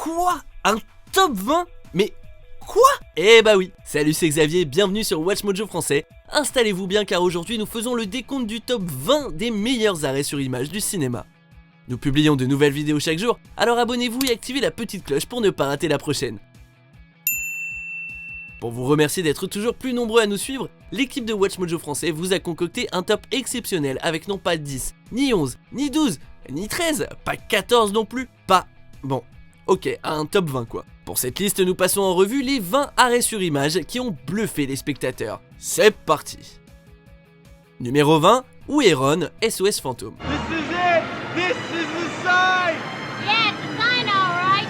Quoi? Un top 20? Mais quoi? Eh bah oui, salut, c'est Xavier, bienvenue sur Watch Mojo français. Installez-vous bien car aujourd'hui nous faisons le décompte du top 20 des meilleurs arrêts sur image du cinéma. Nous publions de nouvelles vidéos chaque jour, alors abonnez-vous et activez la petite cloche pour ne pas rater la prochaine. Pour vous remercier d'être toujours plus nombreux à nous suivre, l'équipe de Watch Mojo français vous a concocté un top exceptionnel avec non pas 10, ni 11, ni 12, ni 13, pas 14 non plus, pas... Bon, ok, un top 20 quoi. Pour cette liste, nous passons en revue les 20 arrêts sur image qui ont bluffé les spectateurs. C'est parti. Numéro 20, Ouairon, SOS Fantôme. This is it! This is the sign! Yeah, it's a sign, all right.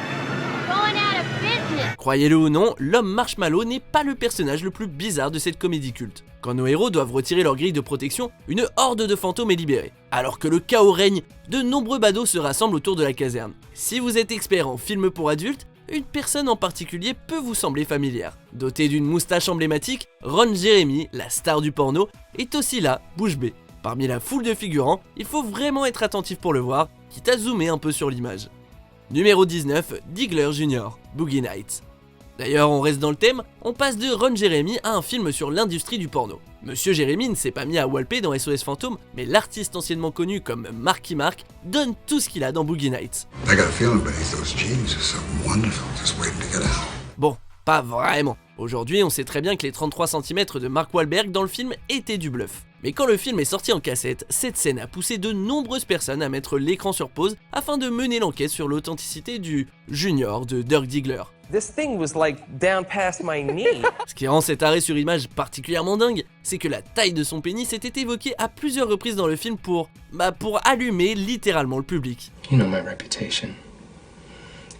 Going out of business. Croyez-le ou non, l'homme marshmallow n'est pas le personnage le plus bizarre de cette comédie culte. Quand nos héros doivent retirer leur grille de protection, une horde de fantômes est libérée. Alors que le chaos règne, de nombreux badauds se rassemblent autour de la caserne. Si vous êtes expert en films pour adultes, une personne en particulier peut vous sembler familière. Doté d'une moustache emblématique, Ron Jeremy, la star du porno, est aussi là, bouche bée. Parmi la foule de figurants, il faut vraiment être attentif pour le voir, quitte à zoomer un peu sur l'image. Numéro 19, Diggler Jr., Boogie Nights. D'ailleurs, on reste dans le thème, on passe de Ron Jeremy à un film sur l'industrie du porno. Monsieur Jeremy ne s'est pas mis à walper dans SOS Fantôme, mais l'artiste anciennement connu comme Marky Mark donne tout ce qu'il a dans Boogie Nights. I got a feeling beneath those jeans there's something wonderful just waiting to get out. Bon, pas vraiment. Aujourd'hui, on sait très bien que les 33 cm de Mark Wahlberg dans le film étaient du bluff. Mais quand le film est sorti en cassette, cette scène a poussé de nombreuses personnes à mettre l'écran sur pause afin de mener l'enquête sur l'authenticité du Junior de Dirk Diggler. This thing was like down past my knee. Ce qui rend cet arrêt sur image particulièrement dingue, c'est que la taille de son pénis était évoquée à plusieurs reprises dans le film pour allumer littéralement le public. You know my reputation.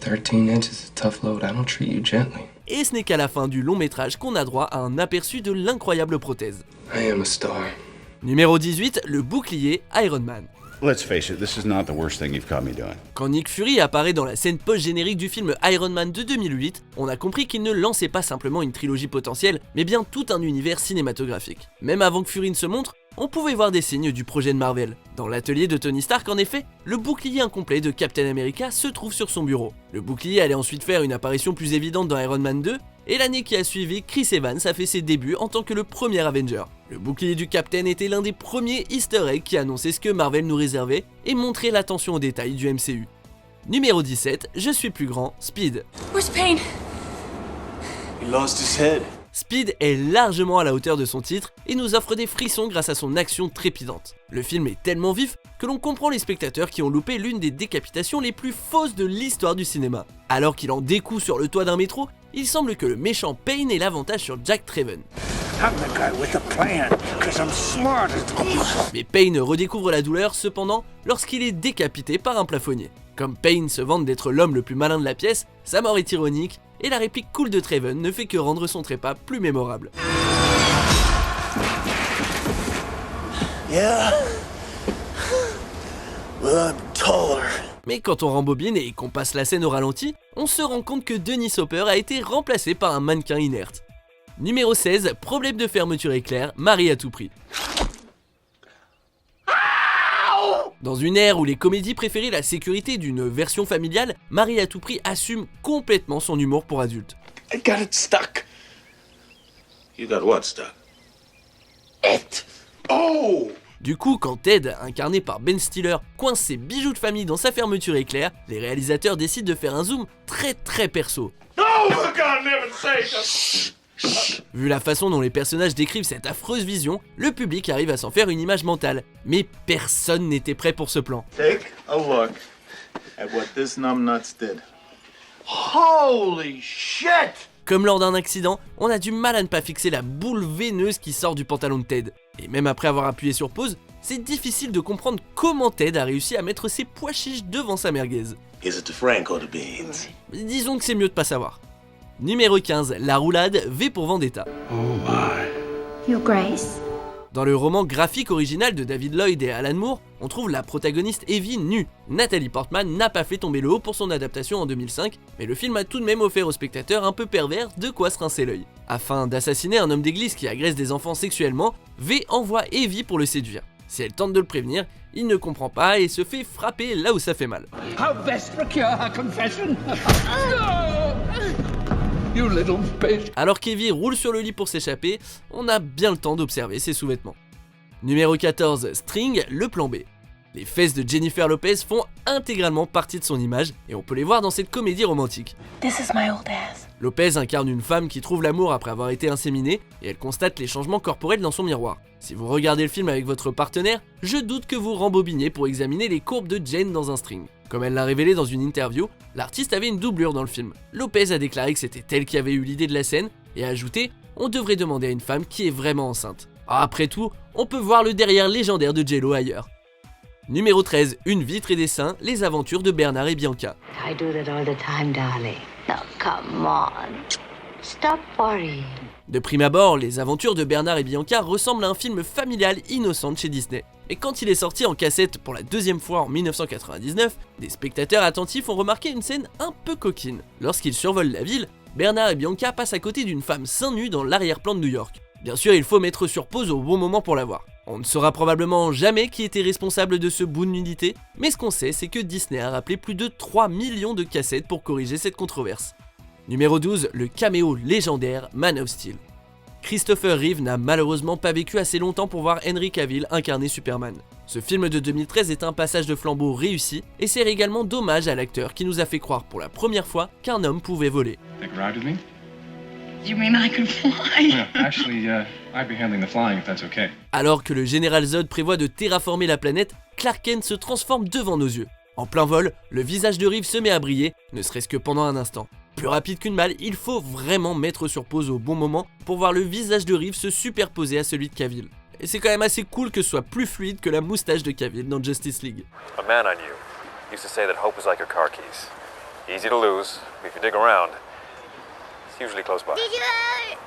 13 inches is a tough load. I don't treat you gently. Et ce n'est qu'à la fin du long métrage qu'on a droit à un aperçu de l'incroyable prothèse. I am a star. Numéro 18, le bouclier Iron Man. Let's face it, this is not the worst thing you've caught me doing. Quand Nick Fury apparaît dans la scène post-générique du film Iron Man de 2008, on a compris qu'il ne lançait pas simplement une trilogie potentielle, mais bien tout un univers cinématographique. Même avant que Fury ne se montre, on pouvait voir des signes du projet de Marvel. Dans l'atelier de Tony Stark, en effet, le bouclier incomplet de Captain America se trouve sur son bureau. Le bouclier allait ensuite faire une apparition plus évidente dans Iron Man 2, et l'année qui a suivi, Chris Evans a fait ses débuts en tant que le premier Avenger. Le bouclier du Captain était l'un des premiers easter eggs qui annonçait ce que Marvel nous réservait et montrait l'attention aux détails du MCU. Numéro 17, je suis plus grand, Speed. Where's Payne? He lost his head. Speed est largement à la hauteur de son titre et nous offre des frissons grâce à son action trépidante. Le film est tellement vif que l'on comprend les spectateurs qui ont loupé l'une des décapitations les plus fausses de l'histoire du cinéma. Alors qu'il en découd sur le toit d'un métro, il semble que le méchant Payne ait l'avantage sur Jack Traven. I'm the guy with the plan, because I'm smart as... Mais Payne redécouvre la douleur cependant lorsqu'il est décapité par un plafonnier. Comme Payne se vante d'être l'homme le plus malin de la pièce, sa mort est ironique et la réplique cool de Traven ne fait que rendre son trépas plus mémorable. Yeah? Well, I'm taller. Mais quand on rembobine et qu'on passe la scène au ralenti, on se rend compte que Dennis Hopper a été remplacé par un mannequin inerte. Numéro 16, problème de fermeture éclair, Marie à tout prix. Dans une ère où les comédies préféraient la sécurité d'une version familiale, Marie à tout prix assume complètement son humour pour adultes. I got it stuck. You got what stuck? It. Oh! Du coup, quand Ted, incarné par Ben Stiller, coince ses bijoux de famille dans sa fermeture éclair, les réalisateurs décident de faire un zoom très perso. Oh, for God, never say that. Vu la façon dont les personnages décrivent cette affreuse vision, le public arrive à s'en faire une image mentale. Mais personne n'était prêt pour ce plan. Take a look at what this numbnuts did. Holy shit! Comme lors d'un accident, on a du mal à ne pas fixer la boule veineuse qui sort du pantalon de Ted. Et même après avoir appuyé sur pause, c'est difficile de comprendre comment Ted a réussi à mettre ses pois chiches devant sa merguez. Is it the Frank or the beans? Disons que c'est mieux de pas savoir. Numéro 15, la roulade, V pour Vendetta. Oh my. Your Grace. Dans le roman graphique original de David Lloyd et Alan Moore, on trouve la protagoniste Evie nue. Nathalie Portman n'a pas fait tomber le haut pour son adaptation en 2005, mais le film a tout de même offert aux spectateurs un peu pervers de quoi se rincer l'œil. Afin d'assassiner un homme d'église qui agresse des enfants sexuellement, V envoie Evie pour le séduire. Si elle tente de le prévenir, Il ne comprend pas et se fait frapper là où ça fait mal. How best procure her confession? You little bitch. Alors qu'Evie roule sur le lit pour s'échapper, on a bien le temps d'observer ses sous-vêtements. Numéro 14, String, le plan B. Les fesses de Jennifer Lopez font intégralement partie de son image et on peut les voir dans cette comédie romantique. This is my old ass. Lopez incarne une femme qui trouve l'amour après avoir été inséminée et elle constate les changements corporels dans son miroir. Si vous regardez le film avec votre partenaire, je doute que vous rembobiniez pour examiner les courbes de Jane dans un string. Comme elle l'a révélé dans une interview, l'artiste avait une doublure dans le film. Lopez a déclaré que c'était elle qui avait eu l'idée de la scène et a ajouté « On devrait demander à une femme qui est vraiment enceinte ». Après tout, on peut voir le derrière légendaire de J-Lo ailleurs. Numéro 13, une vitre et des seins, les aventures de Bernard et Bianca. I do that all the time, darling. Now, come on. Stop worrying. De prime abord, les aventures de Bernard et Bianca ressemblent à un film familial innocent de chez Disney. Et quand il est sorti en cassette pour la deuxième fois en 1999, des spectateurs attentifs ont remarqué une scène un peu coquine. Lorsqu'ils survolent la ville, Bernard et Bianca passent à côté d'une femme seins nus dans l'arrière-plan de New York. Bien sûr, il faut mettre sur pause au bon moment pour la voir. On ne saura probablement jamais qui était responsable de ce bout de nudité, mais ce qu'on sait, c'est que Disney a rappelé plus de 3 millions de cassettes pour corriger cette controverse. Numéro 12, le caméo légendaire Man of Steel. Christopher Reeve n'a malheureusement pas vécu assez longtemps pour voir Henry Cavill incarner Superman. Ce film de 2013 est un passage de flambeau réussi et sert également d'hommage à l'acteur qui nous a fait croire pour la première fois qu'un homme pouvait voler. You mean I can fly? Yeah, actually, I'd be handling the flying if that's okay. Alors que le général Zod prévoit de terraformer la planète, Clark Kent se transforme devant nos yeux. En plein vol, le visage de Reeve se met à briller, ne serait-ce que pendant un instant. Plus rapide qu'une balle, il faut vraiment mettre sur pause au bon moment pour voir le visage de Reeve se superposer à celui de Cavill. Et c'est quand même assez cool que ce soit plus fluide que la moustache de Cavill dans Justice League. A man I knew used to say that hope is like your car keys. Easy to lose, but if you dig around, it's usually close by. Did you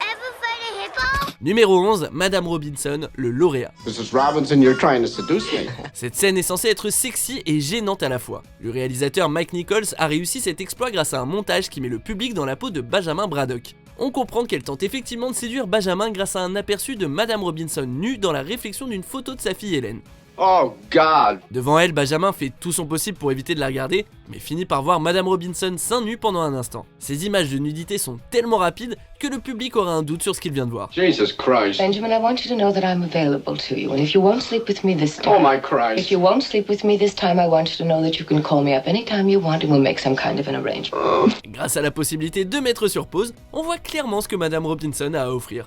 ever fight a hippo? Numéro 11, Madame Robinson, le lauréat. Mrs. Robinson, you're trying to seduce me. Cette scène est censée être sexy et gênante à la fois. Le réalisateur Mike Nichols a réussi cet exploit grâce à un montage qui met le public dans la peau de Benjamin Braddock. On comprend qu'elle tente effectivement de séduire Benjamin grâce à un aperçu de Madame Robinson nue dans la réflexion d'une photo de sa fille Hélène. Oh, God. Devant elle, Benjamin fait tout son possible pour éviter de la regarder, mais finit par voir Madame Robinson seins nus pendant un instant. Ces images de nudité sont tellement rapides que le public aura un doute sur ce qu'il vient de voir. Jesus Christ. Benjamin, I want you to know that I'm available to you, and if you won't sleep with me this time, Oh, my Christ. if you won't sleep with me this time, I want you to know that you can call me up anytime you want, and we'll make some kind of an arrangement. Grâce à la possibilité de mettre sur pause, on voit clairement ce que Madame Robinson a à offrir.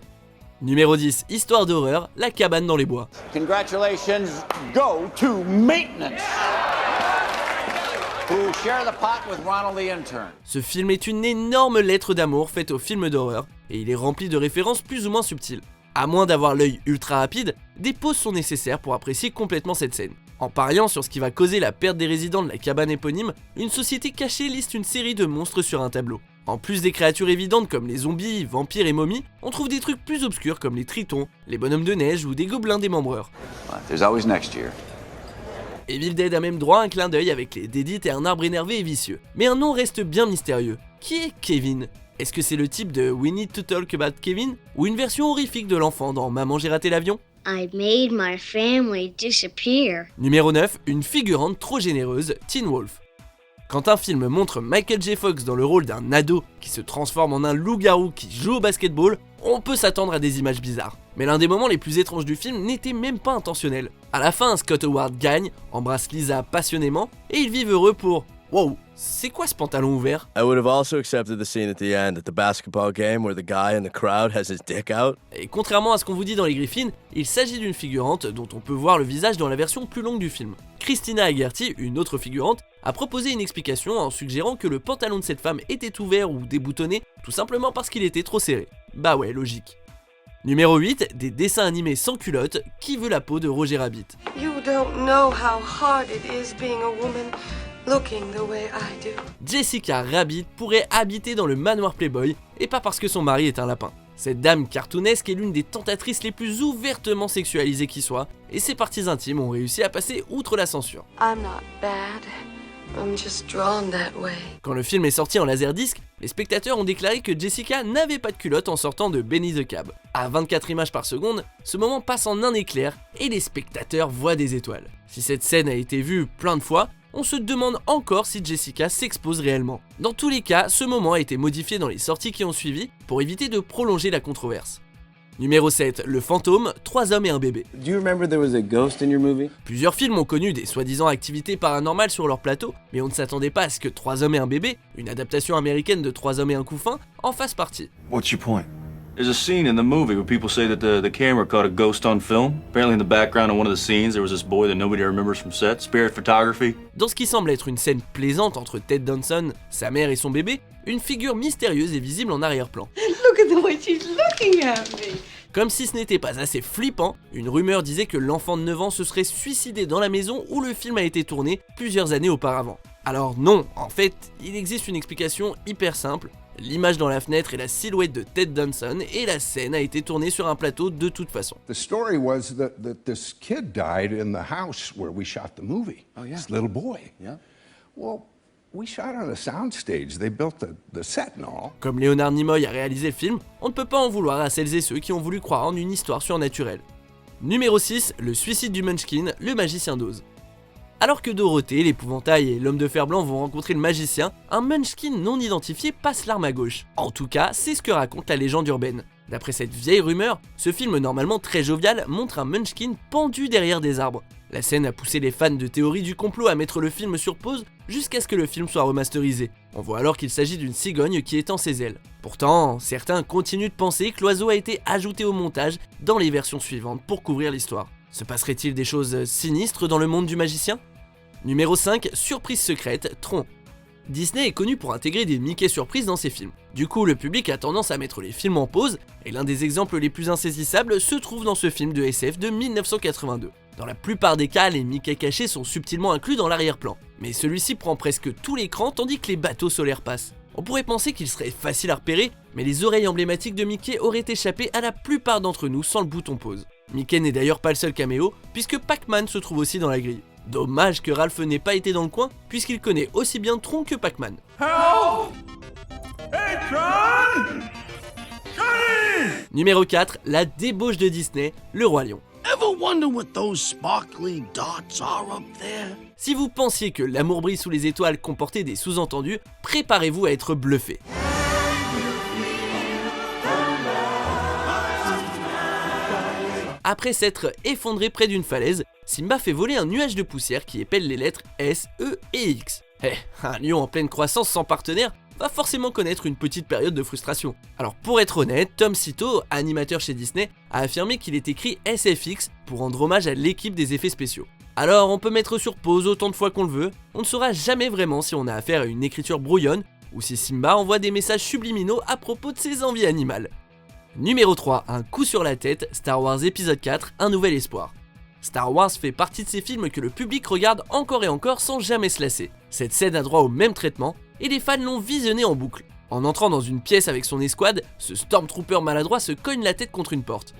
Numéro 10, histoire d'horreur, la cabane dans les bois. Congratulations go to maintenance, who share the pot with Ronald the intern. Ce film est une énorme lettre d'amour faite aux films d'horreur, et il est rempli de références plus ou moins subtiles. À moins d'avoir l'œil ultra rapide, des pauses sont nécessaires pour apprécier complètement cette scène. En pariant sur ce qui va causer la perte des résidents de la cabane éponyme, une société cachée liste une série de monstres sur un tableau. En plus des créatures évidentes comme les zombies, vampires et momies, on trouve des trucs plus obscurs comme les tritons, les bonhommes de neige ou des gobelins démembreurs. There's always next year. Evil Dead a même droit à un clin d'œil avec les dédites et un arbre énervé et vicieux. Mais un nom reste bien mystérieux. Qui est Kevin ? Est-ce que c'est le type de We Need to Talk About Kevin ? Ou une version horrifique de l'enfant dans Maman j'ai raté l'avion ? I made my family disappear. Numéro 9, une figurante trop généreuse, Teen Wolf. Quand un film montre Michael J. Fox dans le rôle d'un ado qui se transforme en un loup-garou qui joue au basketball, on peut s'attendre à des images bizarres. Mais l'un des moments les plus étranges du film n'était même pas intentionnel. À la fin, Scott Howard gagne, embrasse Lisa passionnément, et ils vivent heureux pour... Wow, c'est quoi ce pantalon ouvert ? I would have also accepted the scene at the end at the basketball game where the guy in the crowd has his dick out. Et contrairement à ce qu'on vous dit dans les Griffins, il s'agit d'une figurante dont on peut voir le visage dans la version plus longue du film. Christina Agerty, une autre figurante, a proposé une explication en suggérant que le pantalon de cette femme était ouvert ou déboutonné, tout simplement parce qu'il était trop serré. Bah ouais, logique. Numéro 8, des dessins animés sans culotte, qui veut la peau de Roger Rabbit. You don't know how hard it is being a woman looking the way I do. Jessica Rabbit pourrait habiter dans le manoir Playboy, et pas parce que son mari est un lapin. Cette dame cartoonesque est l'une des tentatrices les plus ouvertement sexualisées qui soit, et ses parties intimes ont réussi à passer outre la censure. I'm not bad, I'm just drawn that way. Quand le film est sorti en laserdisc, les spectateurs ont déclaré que Jessica n'avait pas de culotte en sortant de Benny the Cab. À 24 images par seconde, ce moment passe en un éclair et les spectateurs voient des étoiles. Si cette scène a été vue plein de fois, on se demande encore si Jessica s'expose réellement. Dans tous les cas, ce moment a été modifié dans les sorties qui ont suivi pour éviter de prolonger la controverse. Numéro 7, Le Fantôme, 3 hommes et un bébé. Do you remember there was a ghost in your movie? Plusieurs films ont connu des soi-disant activités paranormales sur leur plateau, mais on ne s'attendait pas à ce que 3 hommes et un bébé, une adaptation américaine de 3 hommes et un couffin, en fasse partie. What's your point? There's a scene in the movie where people say that the camera caught a ghost on film. Apparently in the background of one of the scenes there was this boy that nobody remembers from set, spirit photography. Dans ce qui semble être une scène plaisante entre Ted Danson, sa mère et son bébé, une figure mystérieuse est visible en arrière-plan. Look at the way she's looking at me. Comme si ce n'était pas assez flippant, une rumeur disait que l'enfant de 9 ans se serait suicidé dans la maison où le film a été tourné plusieurs années auparavant. Alors non, en fait, il existe une explication hyper simple. L'image dans la fenêtre est la silhouette de Ted Danson et la scène a été tournée sur un plateau de toute façon. The story was that this kid died in the house where we shot the movie. Oh, yeah. This little boy. Yeah. Well, we shot on a soundstage. They built the set and all. Comme Leonard Nimoy a réalisé le film, on ne peut pas en vouloir à celles et ceux qui ont voulu croire en une histoire surnaturelle. Numéro 6, Le suicide du Munchkin, le magicien d'Oz. Alors que Dorothée, l'épouvantail et l'homme de fer blanc vont rencontrer le magicien, un Munchkin non identifié passe l'arme à gauche. En tout cas, c'est ce que raconte la légende urbaine. D'après cette vieille rumeur, ce film normalement très jovial montre un Munchkin pendu derrière des arbres. La scène a poussé les fans de théorie du complot à mettre le film sur pause jusqu'à ce que le film soit remasterisé. On voit alors qu'il s'agit d'une cigogne qui étend ses ailes. Pourtant, certains continuent de penser que l'oiseau a été ajouté au montage dans les versions suivantes pour couvrir l'histoire. Se passerait-il des choses sinistres dans le monde du magicien ? Numéro 5, Surprise secrète, Tron. Disney est connu pour intégrer des Mickey surprises dans ses films. Du coup, le public a tendance à mettre les films en pause, et l'un des exemples les plus insaisissables se trouve dans ce film de SF de 1982. Dans la plupart des cas, les Mickey cachés sont subtilement inclus dans l'arrière-plan, mais celui-ci prend presque tout l'écran tandis que les bateaux solaires passent. On pourrait penser qu'il serait facile à repérer, mais les oreilles emblématiques de Mickey auraient échappé à la plupart d'entre nous sans le bouton pause. Mickey n'est d'ailleurs pas le seul caméo, puisque Pac-Man se trouve aussi dans la grille. Dommage que Ralph n'ait pas été dans le coin, puisqu'il connaît aussi bien Tron que Pac-Man. Help! Hey, Tron! Johnny! Numéro 4, la débauche de Disney, Le Roi Lion. Ever wonder what those sparkly dots are up there? Si vous pensiez que L'amour brille sous les étoiles comportait des sous-entendus, préparez-vous à être bluffé. Après s'être effondré près d'une falaise, Simba fait voler un nuage de poussière qui épelle les lettres S, E et X. Un lion en pleine croissance sans partenaire va forcément connaître une petite période de frustration. Alors pour être honnête, Tom Sito, animateur chez Disney, a affirmé qu'il est écrit SFX pour rendre hommage à l'équipe des effets spéciaux. Alors on peut mettre sur pause autant de fois qu'on le veut, on ne saura jamais vraiment si on a affaire à une écriture brouillonne ou si Simba envoie des messages subliminaux à propos de ses envies animales. Numéro 3, un coup sur la tête, Star Wars épisode 4, un nouvel espoir. Star Wars fait partie de ces films que le public regarde encore et encore sans jamais se lasser. Cette scène a droit au même traitement et les fans l'ont visionné en boucle. En entrant dans une pièce avec son escouade, ce Stormtrooper maladroit se cogne la tête contre une porte.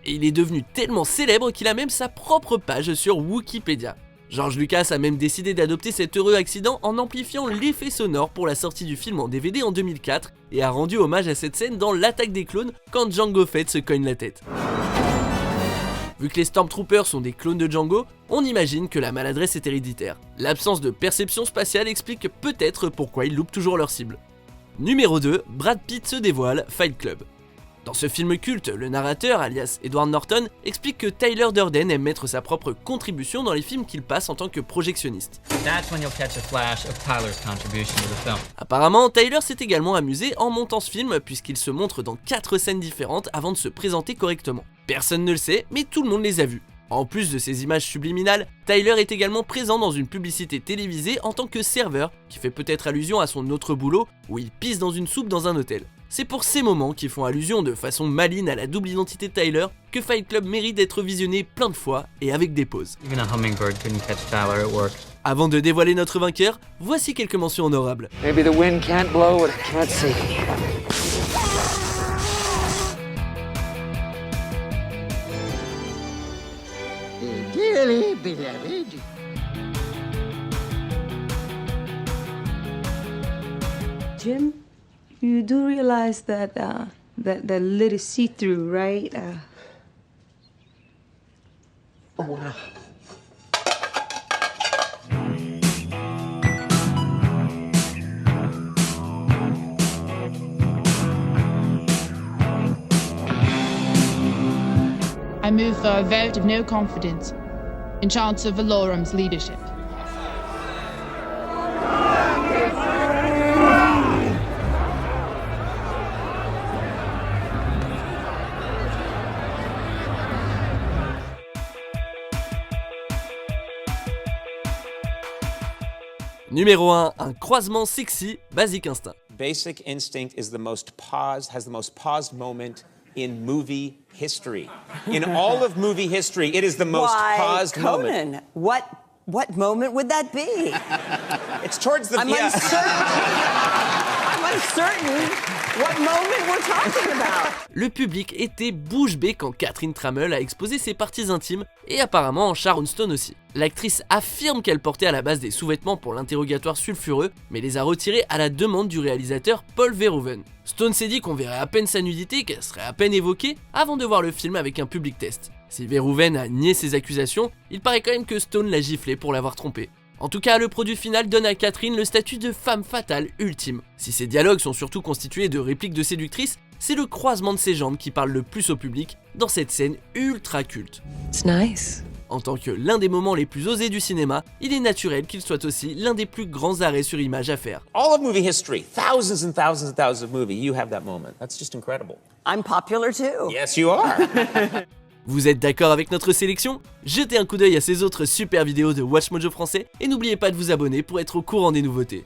Et il est devenu tellement célèbre qu'il a même sa propre page sur Wikipédia. George Lucas a même décidé d'adopter cet heureux accident en amplifiant l'effet sonore pour la sortie du film en DVD en 2004 et a rendu hommage à cette scène dans L'Attaque des clones quand Jango Fett se cogne la tête. Vu que les Stormtroopers sont des clones de Jango, on imagine que la maladresse est héréditaire. L'absence de perception spatiale explique peut-être pourquoi ils loupent toujours leur cible. Numéro 2, Brad Pitt se dévoile, Fight Club. Dans ce film culte, le narrateur, alias Edward Norton, explique que Tyler Durden aime mettre sa propre contribution dans les films qu'il passe en tant que projectionniste. Apparemment, Tyler s'est également amusé en montant ce film puisqu'il se montre dans 4 scènes différentes avant de se présenter correctement. Personne ne le sait, mais tout le monde les a vues. En plus de ces images subliminales, Tyler est également présent dans une publicité télévisée en tant que serveur, qui fait peut-être allusion à son autre boulot, où il pisse dans une soupe dans un hôtel. C'est pour ces moments qui font allusion de façon maligne à la double identité de Tyler que Fight Club mérite d'être visionné plein de fois et avec des pauses. Avant de dévoiler notre vainqueur, voici quelques mentions honorables. Maybe the wind can't blow what it can't see. Dearly beloved. Jim, you do realize that that lid is see-through, right? Oh, wow. I move for a vote of no confidence in Chancellor Valorum's leadership. Numéro 1, un croisement sexy, Basic Instinct. Basic Instinct is the most paused, has the most paused moment in movie history. In all of movie history, it is the most paused moment. What moment would that be? It's towards the... I'm uncertain what moment we're talking about. Le public était bouche bée quand Catherine Tramell a exposé ses parties intimes et apparemment Sharon Stone aussi. L'actrice affirme qu'elle portait à la base des sous-vêtements pour l'interrogatoire sulfureux, mais les a retirés à la demande du réalisateur Paul Verhoeven. Stone s'est dit qu'on verrait à peine sa nudité, qu'elle serait à peine évoquée, avant de voir le film avec un public test. Si Verhoeven a nié ces accusations, il paraît quand même que Stone l'a giflé pour l'avoir trompé. En tout cas, le produit final donne à Catherine le statut de femme fatale ultime. Si ses dialogues sont surtout constitués de répliques de séductrices, c'est le croisement de ses jambes qui parle le plus au public dans cette scène ultra culte. It's nice. En tant que l'un des moments les plus osés du cinéma, il est naturel qu'il soit aussi l'un des plus grands arrêts sur image à faire. All of movie history, thousands and thousands and thousands of movies, you have that moment. That's just incredible. I'm popular too. Yes, you are. Vous êtes d'accord avec notre sélection? Jetez un coup d'œil à ces autres super vidéos de WatchMojo français et n'oubliez pas de vous abonner pour être au courant des nouveautés.